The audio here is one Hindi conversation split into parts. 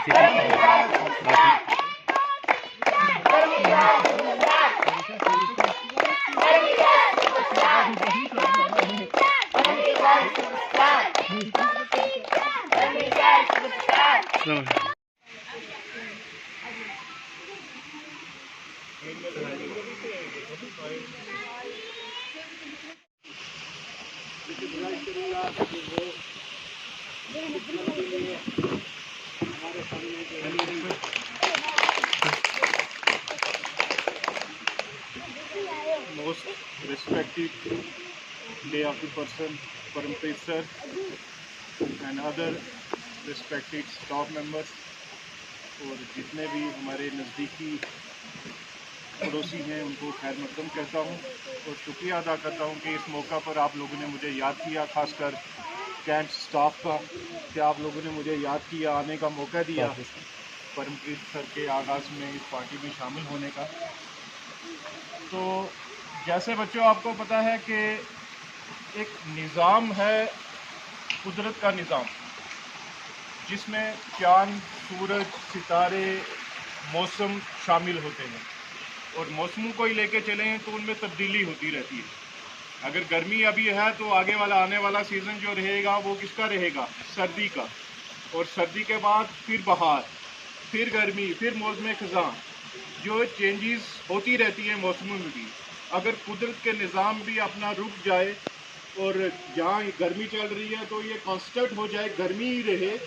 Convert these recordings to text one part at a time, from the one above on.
Most respected day of the person, Parampreet sir, and other respected staff members, और जितने भी हमारे नज़दीकी पड़ोसी हैं उनको खैर मकदम कहता हूँ और शुक्रिया अदा करता हूँ कि इस मौका पर आप लोगों ने मुझे याद किया, खासकर कैंट स्टाफ का, कि आप लोगों ने मुझे याद किया, आने का मौका दिया परमप्रीत सर के आगाज़ में इस पार्टी में शामिल होने का। तो जैसे बच्चों आपको पता है कि एक निज़ाम है, कुदरत का निज़ाम, जिसमें चाँद, सूरज, सितारे, मौसम शामिल होते हैं और मौसमों को ही लेके चलें तो उनमें तब्दीली होती रहती है। अगर गर्मी अभी है तो आगे वाला आने वाला सीज़न जो रहेगा वो किसका रहेगा? सर्दी का। और सर्दी के बाद फिर बहार, फिर गर्मी, फिर मौसम ख़ज़ां, जो चेंजेस होती रहती है मौसमों में भी। अगर कुदरत के निज़ाम भी अपना रुक जाए और जहाँ गर्मी चल रही है तो ये कांस्टेंट हो जाए, गर्मी ही रहे,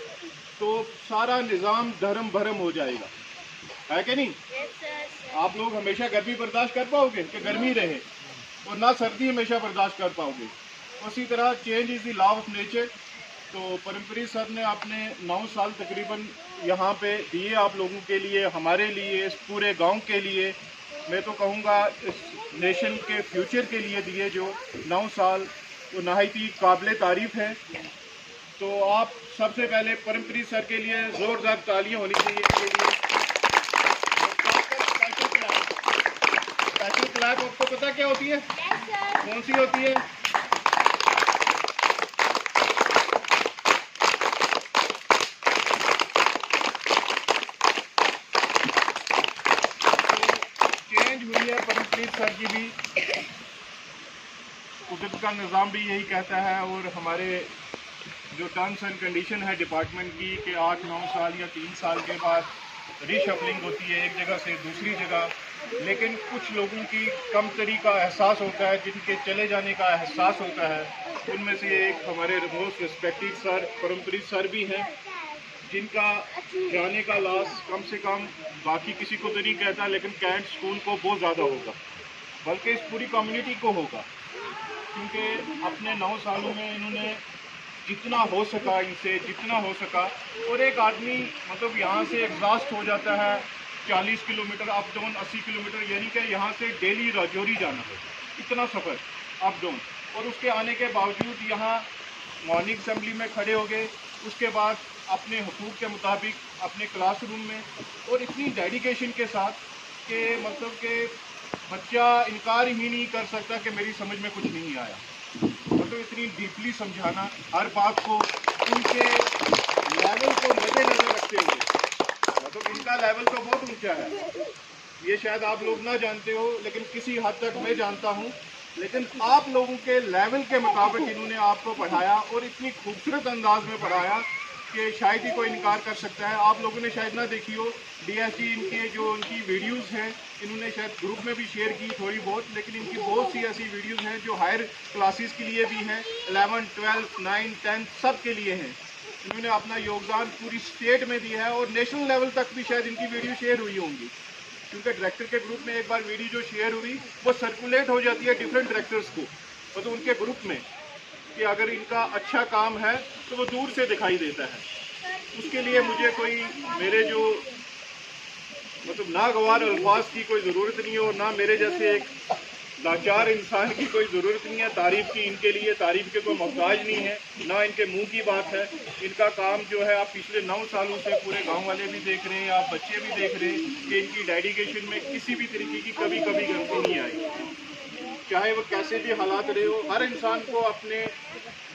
तो सारा निज़ाम धर्म भरम हो जाएगा, है कि नहीं? आप लोग हमेशा गर्मी बर्दाश्त कर पाओगे कि गर्मी रहे, और ना सर्दी हमेशा बर्दाश्त कर पाओगे। उसी तरह change is the law of nature. तो परमप्रीत सर ने अपने 9 साल तकरीबन यहाँ पे दिए आप लोगों के लिए, हमारे लिए, इस पूरे गांव के लिए, मैं तो कहूँगा इस नेशन के फ्यूचर के लिए दिए जो 9 साल, वो नहायत ही काबिल तारीफ़ है। तो आप सबसे पहले परमप्रीत सर के लिए ज़ोरदार तालियां होनी चाहिए इसके लिए। स्पेशल क्लैप आपको पता क्या होती है? कौन सी होती है? चेंज हुई है परमप्रीत सर की भी, कुदरत का निज़ाम भी यही कहता है, और हमारे जो टर्म्स एंड कंडीशन है डिपार्टमेंट की कि 8-9 साल या 3 साल के बाद रीशफलिंग होती है एक जगह से दूसरी जगह। लेकिन कुछ लोगों की कमतरी का एहसास होता है, जिनके चले जाने का एहसास होता है। उनमें से एक हमारे most respected sir Parampreet sir भी हैं, जिनका जाने का लॉस कम से कम बाकी किसी को तो नहीं कहता, लेकिन कैंट स्कूल को बहुत ज़्यादा होगा, बल्कि इस पूरी कम्युनिटी को होगा। क्योंकि अपने 9 सालों में इन्होंने जितना हो सका, इनसे जितना हो सका, और एक आदमी मतलब यहाँ से एग्जॉस्ट हो जाता है 40 किलोमीटर अप डाउन, 80 किलोमीटर, यानी कि यहाँ से डेली राजौरी जाना है, इतना सफ़र अप डाउन, और उसके आने के बावजूद यहाँ मॉर्निंग असेंबली में खड़े हो गए, उसके बाद अपने हुकूक के मुताबिक अपने क्लासरूम में, और इतनी डेडिकेशन के साथ कि मतलब कि बच्चा इनकार ही नहीं कर सकता कि मेरी समझ में कुछ नहीं आया। मतलब इतनी डीपली समझाना, हर बात को उनके लेवल को मद्देनजर रखते हुए, मतलब इनका लेवल तो बहुत ऊंचा है, ये शायद आप लोग ना जानते हो, लेकिन किसी हद तक मैं जानता हूँ। लेकिन आप लोगों के लेवल के मुताबिक इन्होंने आपको पढ़ाया, और इतनी खूबसूरत अंदाज में पढ़ाया कि शायद ही कोई इनकार कर सकता है। आप लोगों ने शायद ना देखी हो, डीएसटी इनके जो उनकी वीडियोस हैं, इन्होंने शायद ग्रुप में भी शेयर की थोड़ी बहुत, लेकिन इनकी बहुत सी ऐसी वीडियोस हैं जो हायर क्लासेस के लिए भी हैं, 11, 12, 9, 10 सब के लिए हैं। इन्होंने अपना योगदान पूरी स्टेट में दिया है, और नेशनल लेवल तक भी शायद इनकी वीडियो शेयर हुई होंगी, क्योंकि डायरेक्टर के ग्रुप में एक बार वीडियो जो शेयर हुई वो सर्कुलेट हो जाती है डिफरेंट डायरेक्टर्स को, मतलब उनके ग्रुप में, कि अगर इनका अच्छा काम है तो वो दूर से दिखाई देता है। उसके लिए मुझे कोई मेरे जो मतलब नागवार अल्फाज की कोई ज़रूरत नहीं है, और ना मेरे जैसे एक लाचार इंसान की कोई ज़रूरत नहीं है तारीफ़ की। इनके लिए तारीफ़ के कोई मोहताज नहीं है, ना इनके मुंह की बात है। इनका काम जो है आप पिछले 9 सालों से पूरे गांव वाले भी देख रहे हैं, आप बच्चे भी देख रहे हैं कि इनकी डेडिकेशन में किसी भी तरीके की कभी गलती नहीं आई, चाहे वो कैसे भी हालात रहे हो। हर इंसान को अपने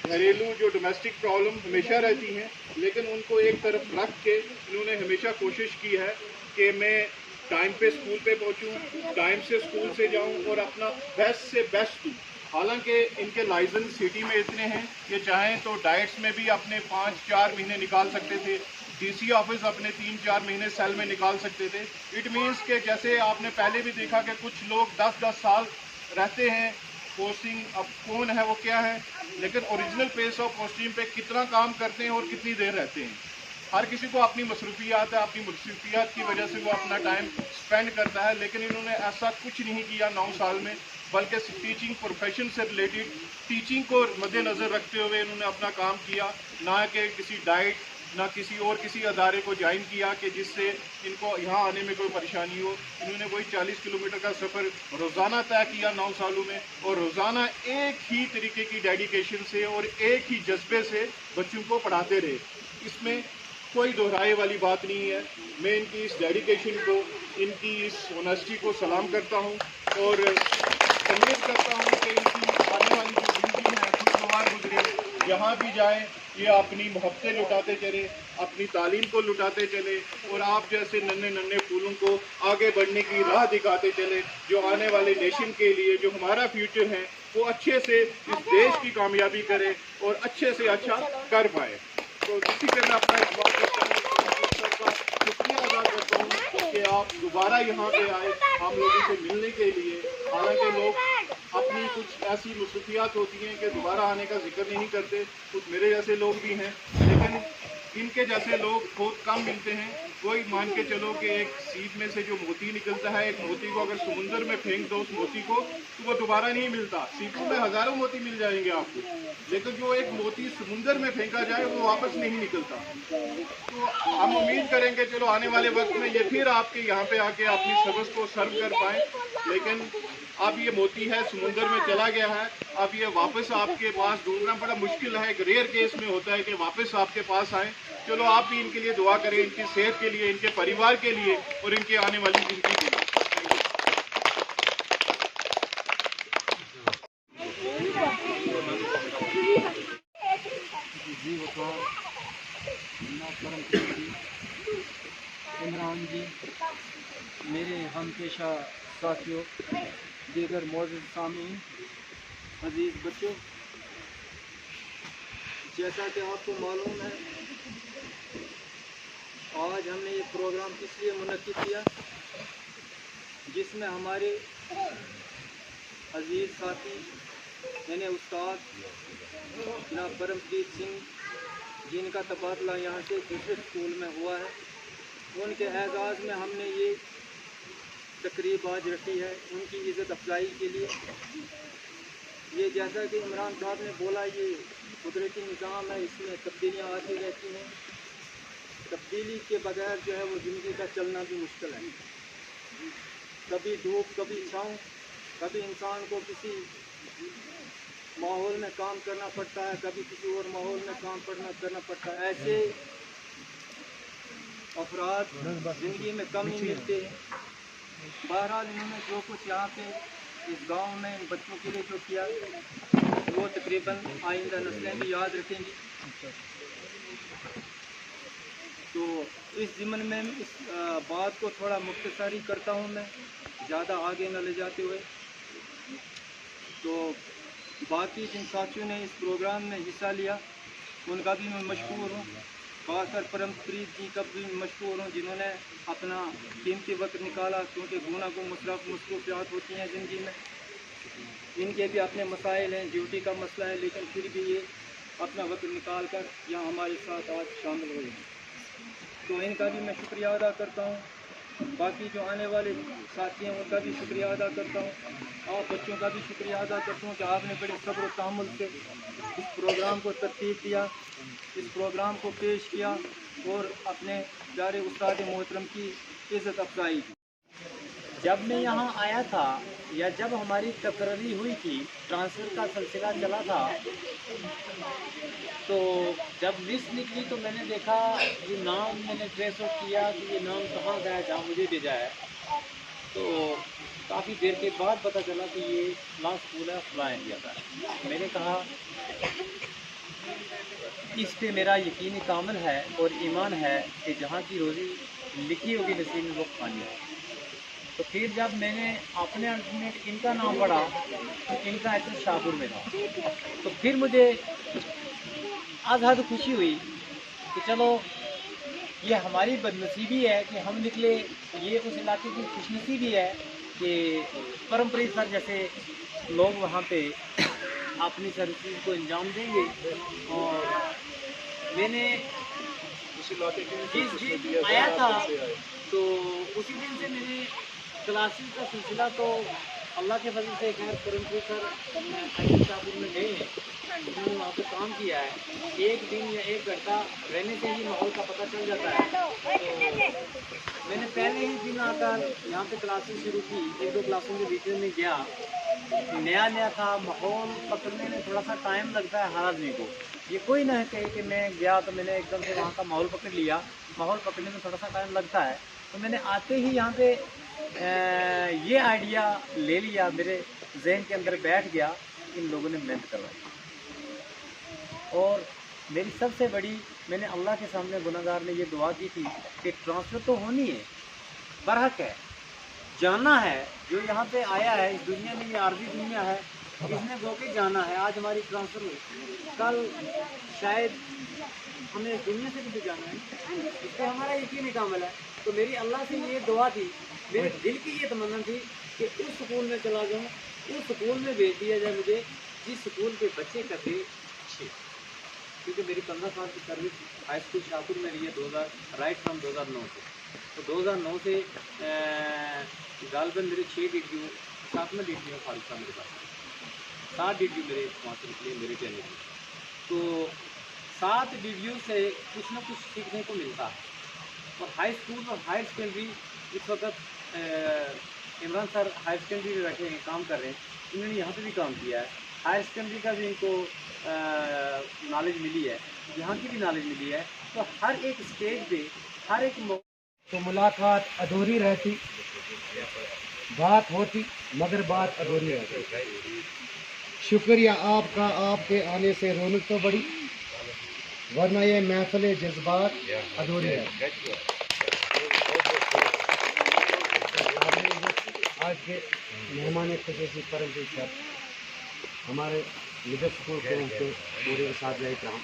घरेलू जो डोमेस्टिक प्रॉब्लम हमेशा रहती हैं, लेकिन उनको एक तरफ रख के इन्होंने हमेशा कोशिश की है कि मैं टाइम पे स्कूल पे पहुंचूं, टाइम से स्कूल से जाऊं और अपना बेस्ट से बेस्ट दूं। हालांकि इनके लाइसेंस सिटी में इतने हैं कि चाहें तो डाइट्स में भी अपने 5-4 महीने निकाल सकते थे, डीसी ऑफिस अपने 3-4 महीने सेल में निकाल सकते थे। इट मीन्स कि जैसे आपने पहले भी देखा कि कुछ लोग 10-10 साल रहते हैं, पोस्टिंग अब कौन है वो क्या है, लेकिन ओरिजिनल प्लेस ऑफ पोस्टिंग पे कितना काम करते हैं और कितनी देर रहते हैं। हर किसी को अपनी मसरूफियात है, अपनी मसरूफियात की वजह से वो अपना टाइम स्पेंड करता है, लेकिन इन्होंने ऐसा कुछ नहीं किया 9 साल में, बल्कि टीचिंग प्रोफेशन से रिलेटेड टीचिंग को मद्देनज़र रखते हुए इन्होंने अपना काम किया, ना कि किसी डाइट ना किसी और किसी अदारे को ज्वाइन किया कि जिससे इनको यहाँ आने में कोई परेशानी हो। इन्होंने वही 40 किलोमीटर का सफ़र रोज़ाना तय किया 9 सालों में, और रोज़ाना एक ही तरीके की डेडिकेशन से और एक ही जज्बे से बच्चों को पढ़ाते रहे। इसमें कोई दोहराए वाली बात नहीं है। मैं इनकी इस डेडिकेशन को, इनकी इस ऑनेस्टी को सलाम करता हूँ और उम्मीद करता हूँ कि इनकी आने वाली जो ज़िंदगी है खुशगवार गुजरे। जहाँ भी जाए ये अपनी मोहब्बतें लुटाते चले, अपनी तालीम को लुटाते चले और आप जैसे नन्हे नन्हे फूलों को आगे बढ़ने की राह दिखाते चले, जो आने वाले नेशन के लिए जो हमारा फ्यूचर है वो अच्छे से इस देश की कामयाबी करे और अच्छे से अच्छा कर पाए। तो इसी के मैं अपना इस बात का शुक्रिया अदा करता हूँ कि आप दोबारा यहाँ पे आए हम लोगों से मिलने के लिए। हालांकि लोग अपनी कुछ ऐसी मसरूफियात होती हैं कि दोबारा आने का जिक्र नहीं करते, कुछ मेरे जैसे लोग भी हैं, लेकिन इनके जैसे लोग बहुत कम मिलते हैं। कोई मान के चलो कि एक सीप में से जो मोती निकलता है, एक मोती को अगर समुंदर में फेंक दो उस मोती को, तो वो दोबारा नहीं मिलता। सीपों में हज़ारों मोती मिल जाएंगे आपको, लेकिन जो एक मोती समुंदर में फेंका जाए वो वापस नहीं निकलता। तो हम उम्मीद करेंगे चलो आने वाले वक्त में ये फिर आपके यहाँ पे आके अपनी सर्विस को सर्व कर पाएँ, लेकिन अब ये मोती है समुंदर में चला गया है, अब ये वापस आपके पास ढूंढना बड़ा मुश्किल है। एक रेयर केस में होता है कि वापस आपके पास आए। चलो आप भी इनके लिए दुआ करें, इनकी सेहत के लिए, इनके परिवार के लिए और इनके आने वाली ज़िंदगी के लिए। इमरान जी, मेरे हमपेशा साथियों, दीगर मौजूद सामीन, अजीज़ बच्चों, जैसा कि आपको मालूम है आज हमने ये प्रोग्राम इसलिए मुनक्किद किया जिसमें हमारे अजीज़ साथी यानी उस्ताद जनाब परमप्रीत सिंह, जिनका तबादला यहाँ से दूसरे स्कूल में हुआ है, उनके एजाज़ में हमने ये तकरीब आज रखी है उनकी इज़्ज़त अफजाई के लिए। ये जैसा कि इमरान साहब ने बोला, ये कुदरती निज़ाम है, इसमें तब्दीलियाँ आती रहती हैं। तब्दीली के बगैर जो है वो ज़िंदगी का चलना भी मुश्किल है। कभी धूप, कभी छाँव, कभी इंसान को किसी माहौल में काम करना पड़ता है, कभी किसी और माहौल में काम करना पड़ता है। ऐसे अफराद ज़िंदगी में कम ही मिलते हैं। बहरहाल इन्होंने जो कुछ यहाँ पे इस गांव में इन बच्चों के लिए जो किया वो तकरीबन आइंदा नस्लें भी याद रखेंगी। तो इस ज़िम्मन में इस बात को थोड़ा मुख्तसरी करता हूँ मैं, ज़्यादा आगे न ले जाते हुए। तो बाकी जिन साथियों ने इस प्रोग्राम में हिस्सा लिया उनका भी मैं मशकूर हूँ, खासकर परमप्रीत जी का भी मशहूर हूँ जिन्होंने अपना कीमती वक्त निकाला, क्योंकि गुना को मसरूफियात होती हैं ज़िंदगी में। इनके भी अपने मसाइल हैं, ड्यूटी का मसला है, लेकिन फिर भी ये अपना वक्त निकाल कर यहाँ हमारे साथ आज शामिल हुए हैं। तो इनका भी मैं शुक्रिया अदा करता हूँ। बाकी जो आने वाले साथी हैं उनका भी शुक्रिया अदा करता हूँ। आप बच्चों का भी शुक्रिया अदा करता हूँ कि आपने बड़े सब्र और तहम्मुल से इस प्रोग्राम को तरतीब दिया, इस प्रोग्राम को पेश किया और अपने प्यारे उस्ताद मोहतरम की इज़्ज़त अफजाई की। जब मैं यहाँ आया था या जब हमारी तकरीरी हुई थी, ट्रांसफ़र का सिलसिला चला था, तो जब लिस्ट निकली तो मैंने देखा ये नाम, मैंने ट्रेस आउट किया कि ये नाम कहाँ गया जहाँ मुझे भेजा है। तो काफ़ी देर के बाद पता चला कि ये लास्ट स्कूल है फला इंडिया का। मैंने कहा इस पे मेरा यकीन कामिल है और ईमान है कि जहाँ की रोज़ी लिखी होगी नसीब में वो खानी है। तो फिर जब मैंने अपने अल्टरनेट इनका नाम पढ़ा तो इनका एड्रेस शाहपुर में था। तो फिर मुझे आज हद खुशी हुई कि चलो ये हमारी बदनसीबी है कि हम निकले, ये उस इलाके की खुशनसीबी है कि परमप्रीत सर जैसे लोग वहाँ पे अपनी सर्विस को अंजाम देंगे। और मैंने जिस दिन आया था तो उसी दिन से मैंने क्लासेस का सिलसिला तो अल्लाह के फजल से खैर परमप्रीत सर शाहपुर में गए हैं, उन्होंने वहाँ पे काम किया है। एक दिन या एक घंटा रहने से ही माहौल का पता चल जाता है। तो मैंने पहले ही दिन आकर यहाँ पे क्लासेस शुरू की, एक दो क्लासों के बीच में गया, नया नया था, माहौल पकड़ने में थोड़ा सा टाइम लगता है हर आदमी को। ये कोई ना कहे कि मैं गया तो मैंने एकदम से वहाँ का माहौल पकड़ लिया, माहौल पकड़ने में थोड़ा सा टाइम लगता है। तो मैंने आते ही यहाँ पे ये आइडिया ले लिया, मेरे जहन के अंदर बैठ गया, इन लोगों ने मेहनत करवाई। और मेरी सबसे बड़ी, मैंने अल्लाह के सामने गुनाहगार ने ये दुआ की थी कि ट्रांसफ़र तो होनी है, बरहक है, जाना है। जो यहाँ पे आया है इस दुनिया में, ये आर्जी दुनिया है, इसने गो के जाना है। आज हमारी ट्रांसफ़र हुई, कल शायद हमें इस दुनिया से भी जाना है, इस पर हमारा यकीन कामिल है। तो मेरी अल्लाह से ये दुआ थी, मेरे दिल की ये तमन्ना थी कि उस स्कूल में चला जाऊँ, उस स्कूल में भेज दिया जाए मुझे जिस स्कूल के बच्चे करते अच्छे। क्योंकि मेरी 15 साल की सर्विस हाई स्कूल शाहपुर में रही है, राइट फ्रॉम 2009 से। तो 2009 से गालबन मेरे 6 डिग्री, 7 में डिग्री फारिग था मेरे पास, 7 डिग्री मेरे वहाँ से निकले मेरे कहने की। तो 7 डिग्रियों से कुछ ना कुछ सीखने को मिलता है। और हाई स्कूल और हायर सेकेंडरी, इस वक्त इमरान सर हायर सेकेंडरी में बैठे हैं, काम कर रहे हैं, इन्होंने यहाँ पे भी काम किया है। हायर सेकेंडरी का भी इनको नॉलेज मिली है, यहाँ की भी नॉलेज मिली है। तो हर एक स्टेज पे, हर एक तो मुलाकात अधूरी रहती, बात होती मगर बात अधूरी रहती। शुक्रिया आपका, आपके आने से रौनक तो बढ़ी, वरना ये महफिल जज्बात अधूरी है। आज के मेहमान खुसूसी परमप्रीत सर हमारे मिडिल स्कूल के उनसे पूरे साथ काम,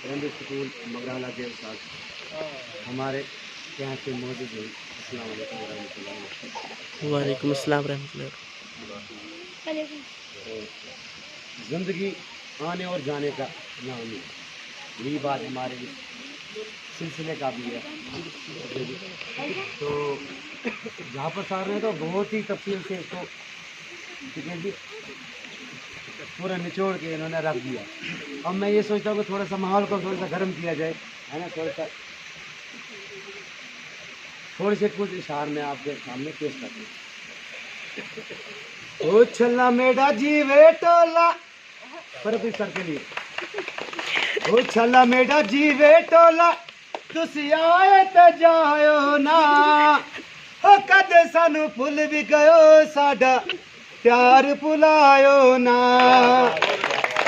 प्राइमरी स्कूल मगराला के साथ हमारे यहाँ से मौजूद हैं। अस्सलाम वालेकुम रहमतुल्लाह। वालेकुम अस्सलाम रहमतुल्लाह। ज़िंदगी आने और जाने का नाम है, यही बात हमारे सिलसिले का भी है। तो जहाँ पर सार ने तो बहुत ही तफसील से इसको पूरा निचोड़ के इन्होंने रख दिया। अब मैं ये सोचता हूँ कि थोड़ा सा माहौल को थोड़ा सा गर्म किया जाए, है ना, थोड़े से कुछ इशार में आपके सामने पेश करते हैं। ओ छल्ला मेरा जीवे टोला, परमप्रीत सर के लिए। ओ छल्ला मेरा जीवे टोला, तुसी आए तो जायो ना, ओ कदे सानू भुल भी गयो, साडा प्यार भुलायो ना,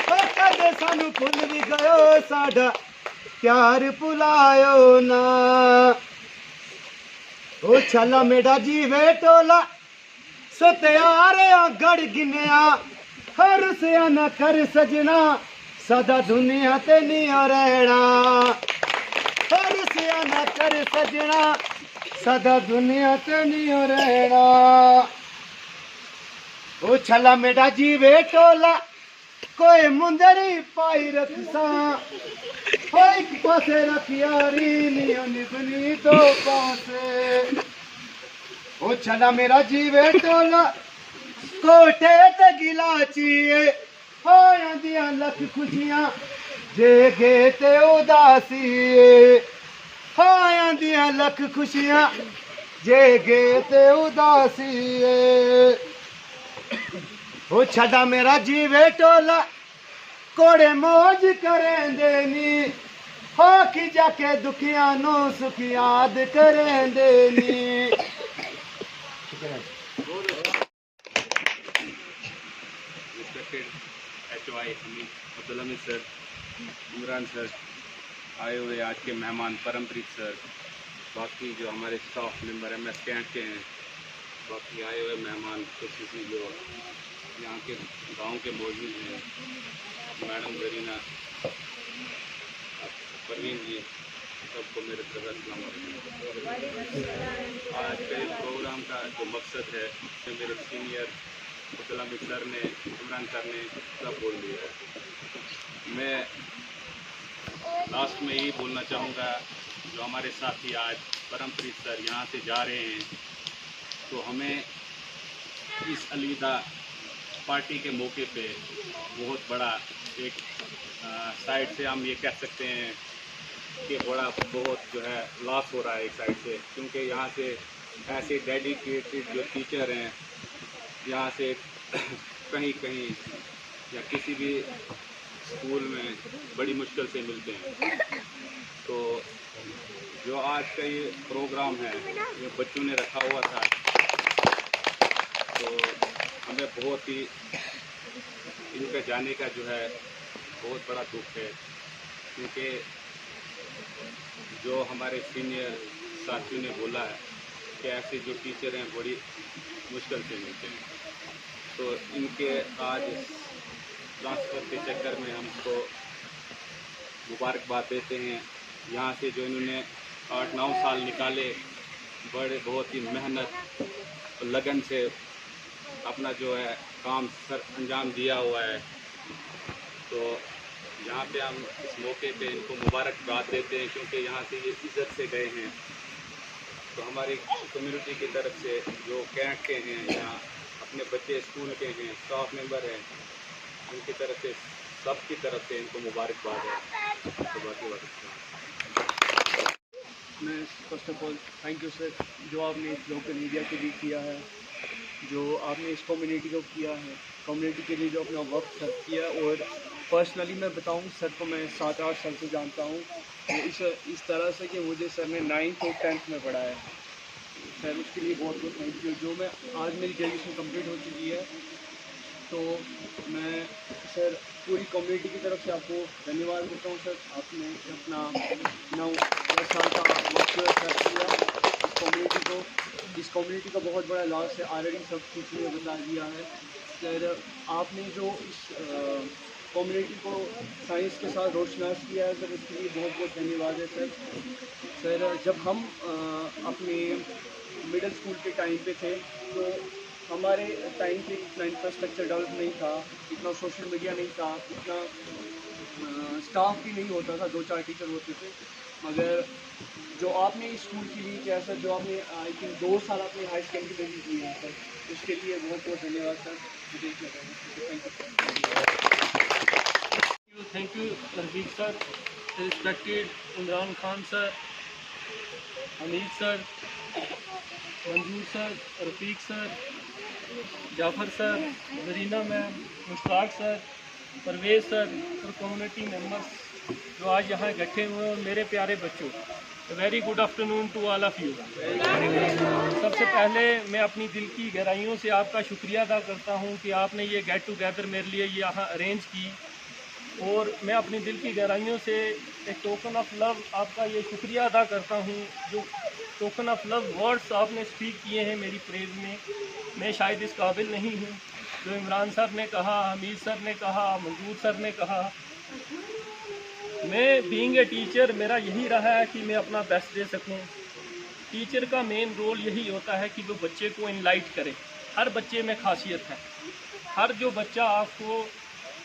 ओ कदे सानू भुल भी गयो, साडा प्यार भुलायो ना। ओ छल्ला मेरा जीवे टोला, सो तैयार गढ़ गिनया, हर से न कर सजना, सदा दुनिया ते नहीं रहना, हर से न कर सजना, सदा दुनिया ते नहीं रहना। ओ छल्ला मेरा जीवे टोला, कोई मुंदरी पाई रखसा, कोई पासे रख यारी निबनी दो पासे। ओ छल्ला मेरा जीवे टोला, कोठे ते गिलाचिए, हो आंदियां लख खुशियां, जे गे ते उदासी, हो आंदियां लख खुशियां, जे गे ते उदासी। ओ छड़ा मेरा जीवे टोला, कोड़े मौज करेंदे नी, हो कि जाके दुखियां नो सुख याद करेंदे नी। Respected HOI Hamid Abdullah sir, Imran sir, आए हुए आज के मेहमान परमप्रीत सर, बाकी जो हमारे स्टाफ मेंबर MS कैंट के हैं, बाकी आए हुए मेहमान खुशी जो यहाँ के गांव के मौजूद हैं, मैडम जरीना, परवीन जी, सबको मेरे तरफ अस्सलाम वालेकुम। आज के इस प्रोग्राम का जो मकसद है, मेरे सीनियर मुसलम सर ने, इमरान सर ने सब बोल दिया है। मैं लास्ट में यही बोलना चाहूँगा, जो हमारे साथी आज परमप्रीत सर यहाँ से जा रहे हैं, तो हमें इस अलविदा पार्टी के मौके पे बहुत बड़ा एक साइड से हम ये कह सकते हैं कि बहुत जो है लॉस हो रहा है एक साइड से, क्योंकि यहाँ से ऐसे डेडिकेटेड जो टीचर हैं यहाँ से कहीं कहीं या किसी भी स्कूल में बड़ी मुश्किल से मिलते हैं। तो जो आज का ये प्रोग्राम है, ये बच्चों ने रखा हुआ था, तो हमें बहुत ही इनका जाने का जो है बहुत बड़ा दुख है, क्योंकि जो हमारे सीनियर साथियों ने बोला है कि ऐसे जो टीचर हैं बड़ी मुश्किल से मिलते हैं, तो इनके आज ट्रांसफ़र के चक्कर में हमको मुबारकबाद देते हैं। यहाँ से जो इन्होंने 8-9 साल निकाले, बड़े बहुत ही मेहनत लगन से अपना जो है काम अंजाम दिया हुआ है, तो यहाँ पे हम इस मौके पे इनको मुबारकबाद देते हैं, क्योंकि यहाँ से ये इज़्ज़त से गए हैं। तो हमारी कम्युनिटी की तरफ से जो कैंट के हैं, यहाँ अपने बच्चे स्कूल के हैं, स्टाफ मेंबर हैं, उनकी तरफ से सबकी तरफ से इनको मुबारकबाद है। तो बाकी मैं first of all thank you sir, जो आपने इस लोकल मीडिया के लिए किया है, जो आपने इस कम्युनिटी को किया है, कम्युनिटी के लिए जो अपना वक्त सर्व किया। और पर्सनली मैं बताऊं, सर को मैं 7-8 साल से जानता हूं, तो इस तरह से कि मुझे सर ने 9th और 10th में पढ़ाया है। सर उसके लिए बहुत बहुत थैंक यू। जो मैं आज मेरी ग्रेजुएशन कंप्लीट हो चुकी है, तो मैं सर पूरी कम्युनिटी की तरफ से आपको धन्यवाद देता हूँ। सर आपने अपना 9-10 साल का वक्त सर्व किया इस कम्युनिटी का बहुत बड़ा लॉस है, ऑलरेडी सब कुछ ने बता दिया है। सर आपने जो इस कम्युनिटी को साइंस के साथ रोशनास किया है, सर उसके लिए बहुत बहुत धन्यवाद है सर। सर जब हम अपने मिडिल स्कूल के टाइम पे थे, तो हमारे टाइम पे इतना इंफ्रास्ट्रक्चर डेवलप नहीं था, इतना सोशल मीडिया नहीं था, इतना स्टाफ भी नहीं होता था, 2-4 टीचर होते थे। मगर जो आपने इस स्कूल के लिए किया सर, जो आपने आई थिंक 2 साल अपने हाई सेकेंडरी में किया है सर, उसके लिए बहुत बहुत धन्यवाद sir. Thank you Rafiq sir, respected Imran Khan sir, Hamid sir, Manzoor sir, Rafiq sir, Jafar sir, Zarina ma'am, Mushtaq sir, Parvez sir और कम्युनिटी मेम्बर्स जो आज यहाँ इकट्ठे हुए हैं, और मेरे प्यारे बच्चों, very good afternoon to all of you. सबसे पहले मैं अपनी दिल की गहराइयों से आपका शुक्रिया अदा करता हूँ कि आपने ये गेट टुगेदर मेरे लिए यहाँ अरेंज की, और मैं अपनी दिल की गहराइयों से एक टोकन ऑफ लव आपका ये शुक्रिया अदा करता हूँ, जो टोकन ऑफ लव वर्ड्स आपने स्पीक किए हैं मेरी प्रेज में। मैं शायद इस काबिल नहीं हूँ, जो इमरान सर ने कहा, हमीद सर ने कहा, मंजूर सर ने कहा। मैं बीइंग ए टीचर, मेरा यही रहा है कि मैं अपना बेस्ट दे सकूं। टीचर का मेन रोल यही होता है कि वो बच्चे को इनलाइट करे। हर बच्चे में खासियत है, हर जो बच्चा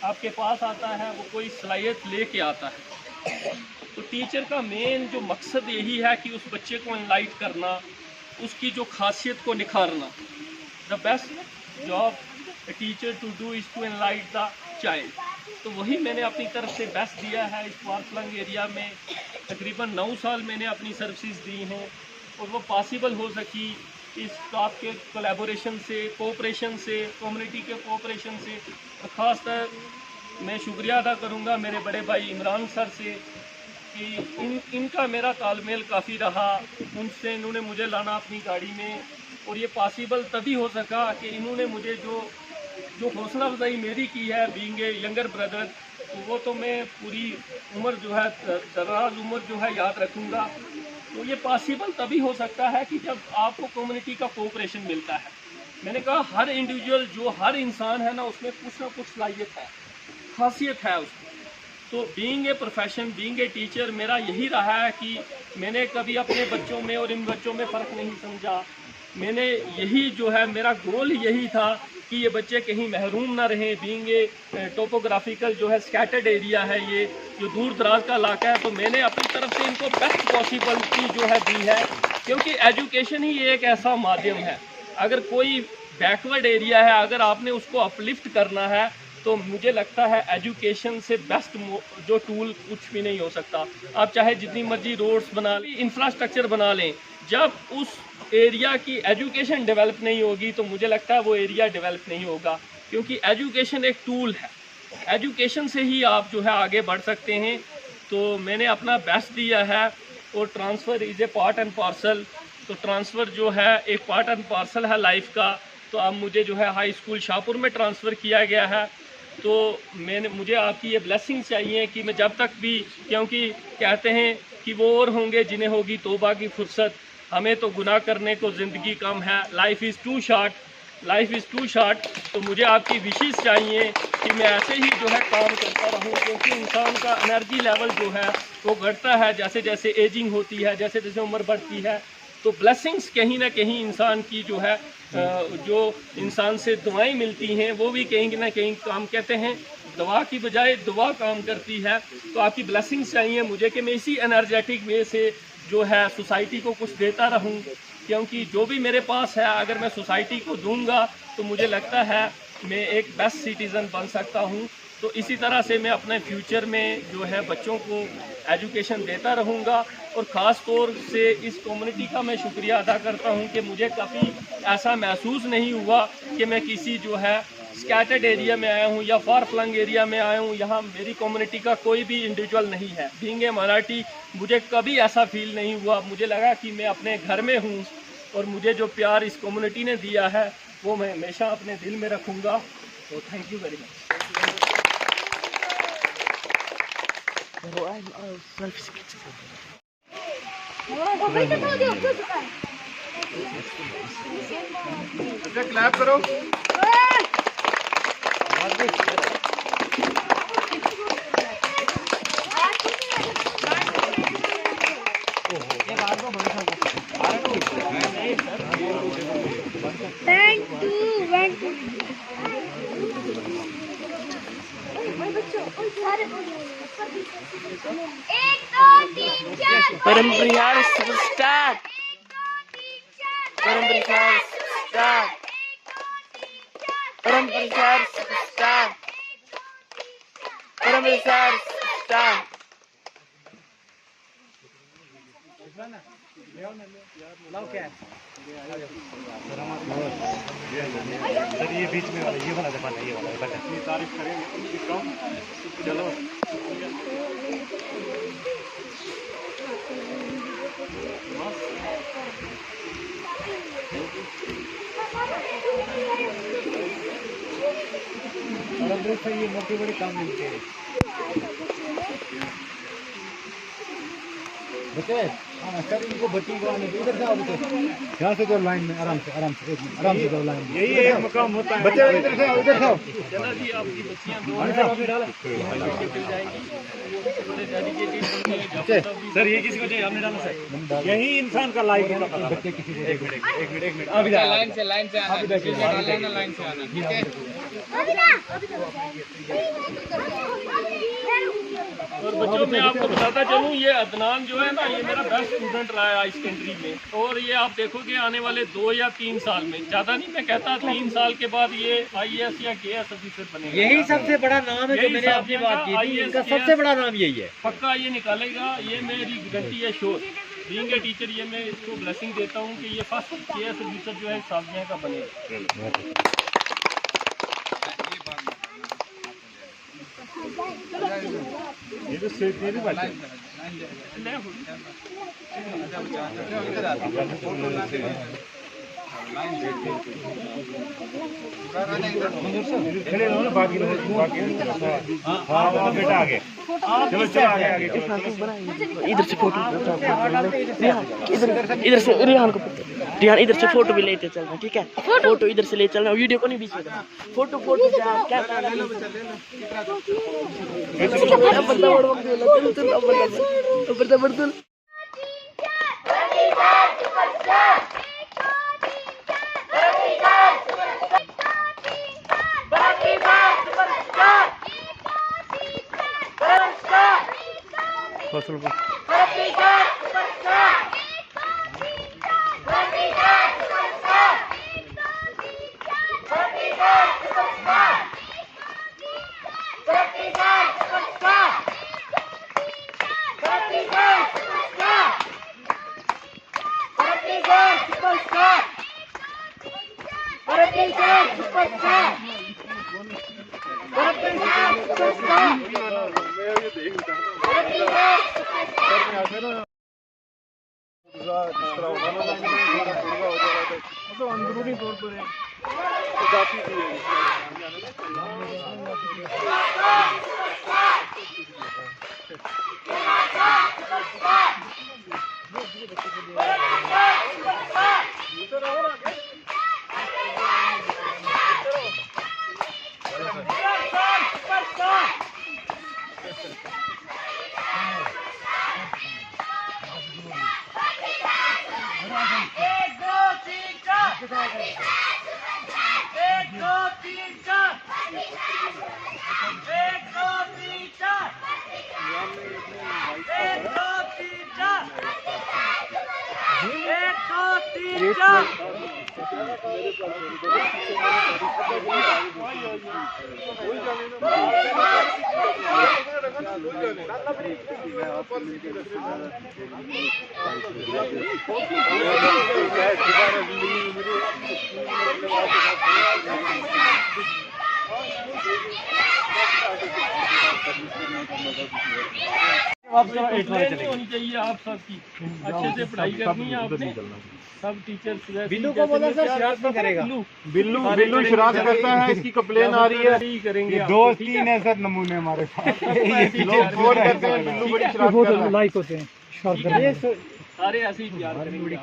आपके पास आता है वो कोई सलाहियत लेके आता है। तो टीचर का मेन जो मकसद यही है कि उस बच्चे को इनलाइट करना, उसकी जो खासियत को निखारना। The best job a teacher to do is to enlight the child. तो वही मैंने अपनी तरफ से बेस्ट दिया है। इस पार्कलंग एरिया में तकरीबन 9 साल मैंने अपनी सर्विसेज दी हैं, और वो पॉसिबल हो सकी इस स्टाफ के कोलैबोरेशन से, कोऑपरेशन से, कम्युनिटी के कोऑपरेशन से। और ख़ास कर मैं शुक्रिया अदा करूंगा मेरे बड़े भाई इमरान सर से कि इनका मेरा तालमेल काफ़ी रहा। उनसे इन्होंने मुझे लाना अपनी गाड़ी में, और ये पॉसिबल तभी हो सका कि इन्होंने मुझे जो हौसला अफजाई मेरी की है, बीइंग ए यंगर ब्रदर, तो वो तो मैं पूरी उम्र जो है, दराज उम्र जो है याद रखूँगा। तो ये पॉसिबल तभी हो सकता है कि जब आपको कम्युनिटी का कोऑपरेशन मिलता है। मैंने कहा हर इंडिविजुअल, जो हर इंसान है ना, उसमें कुछ ना कुछ सलाहियत है, खासियत है उसकी। तो being a profession, being a teacher, मेरा यही रहा है कि मैंने कभी अपने बच्चों में और इन बच्चों में फ़र्क नहीं समझा। मैंने यही जो है, मेरा गोल यही था कि ये बच्चे कहीं महरूम ना रहें। बीइंग ए टोपोग्राफिकल जो है स्कैटर्ड एरिया है, ये जो दूर दराज का इलाका है, तो मैंने अपनी तरफ से इनको बेस्ट पॉसिबिलिटी जो है दी है, क्योंकि एजुकेशन ही एक ऐसा माध्यम है। अगर कोई बैकवर्ड एरिया है, अगर आपने उसको अपलिफ्ट करना है, तो मुझे लगता है एजुकेशन से बेस्ट जो टूल कुछ भी नहीं हो सकता। आप चाहे जितनी मर्जी रोड्स बना लें, इंफ्रास्ट्रक्चर बना लें, जब उस एरिया की एजुकेशन डेवलप नहीं होगी तो मुझे लगता है वो एरिया डेवलप नहीं होगा। क्योंकि एजुकेशन एक टूल है, एजुकेशन से ही आप जो है आगे बढ़ सकते हैं। तो मैंने अपना बेस्ट दिया है, और transfer is a part and parcel. तो ट्रांसफ़र जो है एक पार्ट एंड पार्सल है लाइफ का। तो अब मुझे जो है हाई स्कूल शाहपुर में ट्रांसफ़र किया गया है। तो मुझे आपकी ये ब्लेसिंग चाहिए कि मैं जब तक भी, क्योंकि कहते हैं कि वो और होंगे जिन्हें होगी तौबा की फुर्सत, हमें तो गुनाह करने को ज़िंदगी कम है। Life is too short, life is too short. तो मुझे आपकी विशेष चाहिए कि मैं ऐसे ही जो है काम करता रहूं, क्योंकि इंसान का एनर्जी लेवल जो है वो घटता है जैसे जैसे एजिंग होती है, जैसे जैसे उम्र बढ़ती है। तो ब्लेसिंग्स कहीं ना कहीं इंसान की जो है, जो इंसान से दुआएं मिलती हैं, वो भी कहीं ना कहीं काम, कहते हैं दवा की बजाय दुआ काम करती है। तो आपकी ब्लेसिंग्स चाहिए मुझे कि मैं इसी एनर्जेटिक वे से जो है सोसाइटी को कुछ देता रहूं, क्योंकि जो भी मेरे पास है अगर मैं सोसाइटी को दूंगा तो मुझे लगता है मैं एक बेस्ट सिटीज़न बन सकता हूं। तो इसी तरह से मैं अपने फ्यूचर में जो है बच्चों को एजुकेशन देता रहूँगा। और ख़ास तौर से इस कम्युनिटी का मैं शुक्रिया अदा करता हूँ कि मुझे कभी ऐसा महसूस नहीं हुआ कि मैं किसी जो है स्कैटर्ड एरिया में आया हूँ या फार फ्लंग एरिया में आया हूँ। यहाँ मेरी कम्युनिटी का कोई भी इंडिविजुअल नहीं है। बीइंग ए माइनॉरिटी, मुझे कभी ऐसा फील नहीं हुआ। मुझे लगा कि मैं अपने घर में हूँ, और मुझे जो प्यार इस कम्युनिटी ने दिया है वो मैं हमेशा अपने दिल में रखूँगा। तो थैंक यू वेरी मच। अच्छा, क्लैप करो। परम प्रयास स्टार्ट, परम प्रयास स्टार्ट, परम प्रयास स्टार्ट, परम प्रयास स्टार्ट। सर ये बीच में वाला, ये वाला दबाना, ये वाला अपनी तारीफ करेंगे। चलो और ये मौके बड़े काम मिलते हैं बच्चे। हाँ सर, इनको बच्ची को आने इधर जाओ बच्चे, यहाँ से दो लाइन में आराम से, आराम से, आराम से दो लाइन में। यही एक मकाम होता है। बच्चे इधर से आओ, इधर से आओ। चलो जी, आपकी बच्चियाँ दो सर ये किसी को चाहिए, आपने डाला सर। यही इंसान का लाइफ होता है। बच्चे किसी को, एक मिनट अभी लाइन से आना, लाइन से आना, ठीक है। और बच्चों, मैं आपको बताता चलूँ, ये अदनान जो है ना, ये मेरा बेस्ट स्टूडेंट रहा है इस कंट्री में। और ये आप देखोगे आने वाले 2 या 3 साल में, ज़्यादा नहीं मैं कहता, 3 साल के बाद ये IAS या KS ऑफिसर बनेगा। यही सबसे बड़ा नाम है जो मैंने आपकी बात की थी, इनका सबसे बड़ा नाम यही है। पक्का ये निकालेगा, ये मेरी गारंटी है श्योर। बीइंग ए टीचर, ये मैं इसको ब्लेसिंग देता हूँ कि ये फर्स्ट KS ऑफिसर जो है साजिया का बनेगा। ये तो सिर्फ ये भी बात है। खड़े रहो ना, बाकी हाँ बेटा आगे चलो, चलो आगे आगे चलो। इधर से फोटो, इधर से रिहान को, रिहान इधर से फोटो भी लेते चलना, ठीक है? फोटो इधर से ले चलना, वीडियो को नहीं बीच में करना। फोटो फोटो क्या अंदरूनी तौर पर होनी चाहिए आप सबकी, अच्छे से पढ़ाई करनी है आपने, सब टीचर। बिल्लू को बोला सर शरारत नहीं करेगा। बिल्लू बिल्लू शरारत करता है, इसकी कंप्लेन आ रही है। करेंगे दो तीन है सर नमूने हमारे पास। लोग फोन करते हैं, बिल्लू बड़ी शरारत कर रहा है। लाइक होते हैं सारे ऐसे ही प्यार करेंगे।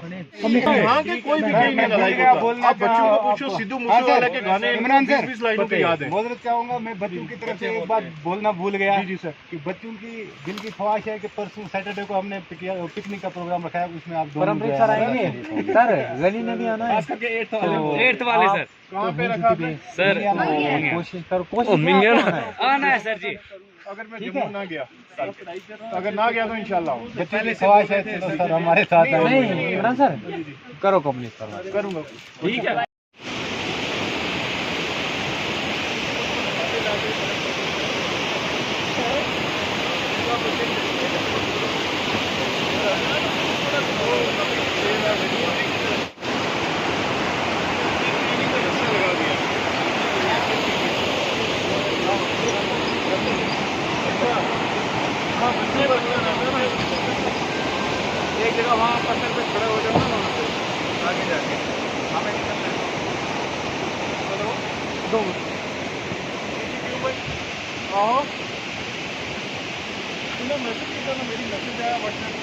यहाँ के कोई भी कहीं नहीं लड़ाई करता। आप बच्चों को पूछो, सिद्धू मूसेवाला के गाने इमरान सर 20 लाइनों के याद है। बोलना चाहूंगा मैं बच्चों की तरफ से एक बात बोलना भूल गया। जी सर। कि बच्चों की दिल की ख्वाहिश है कि परसों सैटरडे को हमने पिकनिक का प्रोग्राम रखा है, उसमें आप दोनों सर आएंगे। सर गली में भी आना है, 8th वाले सर। कहाँ पे रखा आपने? सर कोशिश करो आना है सर जी। अगर मैं जम्मू ना गया, अगर ना गया तो इंशाल्लाह बच्चों की ख्वाहिश है तो सर हमारे साथ नहीं इमरान सर करो कंप्लीट करूँगा। ठीक है। एक जगह वहाँ पत्थर पे खड़े हो जाओ ना, वहाँ पे आगे जाके हमें निकलना है। हेलो आओ, मैसेज किया ना, मेरी मैसेज आया व्हाट्सएप